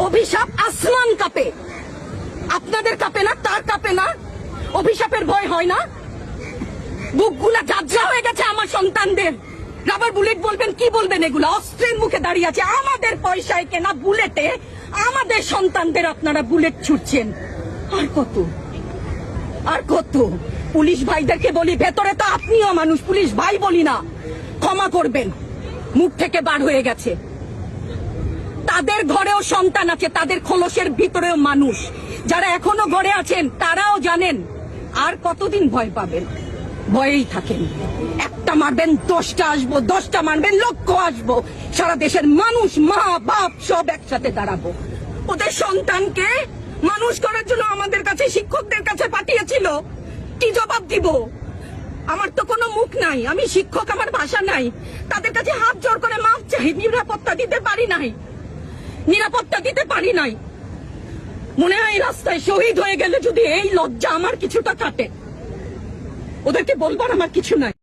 অভিশাপ আসমান কাঁপে, আপনাদের কাঁপে না? তার কাঁপে না? অভিশাপের ভয় হয় না? বুকগুলা ঝাঁঝরা হয়ে গেছে আমার সন্তানদের। রাবার বুলেট বলবেন, কি বলবেন? এগুলো অস্ত্রের মুখে দাঁড়িয়ে আছে, আমাদের পয়সায় কেনা বুলেটে আমাদের সন্তানদের আপনারা বুলেট ছুটছেন। আর কত, আর কত? পুলিশ ভাইদেরকে বলি, ভেতরে তো আপনিও মানুষ, পুলিশ ভাই বলি না, ক্ষমা করবেন, মুখ থেকে বার হয়ে গেছে। তাদের ঘরেও সন্তান আছে, তাদের খোলসের ভিতরেও মানুষ। যারা এখনো ঘরে আছেন তারাও জানেন আর কতদিন ভয় পাবেন। ভয়েই থাকেন, একটা মারবেন 10টা আসবো, 10টা মারবেন লক্ষ আসবো। সারা দেশের মানুষ, মা বাপ সব একসাথে দাঁড়াবো। ওদের সন্তানকে মানুষ করার জন্য আমাদের কাছে, শিক্ষকদের কাছে পাঠিয়েছিল। কি জবাব দিব? আমার তো কোনো মুখ নাই, আমি শিক্ষক, আমার ভাষা নাই। তাদের কাছে হাত জোর করে মাফ চাই, নিরাপত্তা দিতে পারি নাই, নিরাপত্তা দিতে পারি নাই। মনে হয় রাস্তায় শহীদ হয়ে গেলে যদি এই লজ্জা আমার কিছুটা কাটে, ওদেরকে বলবার আমার কিছু নাই।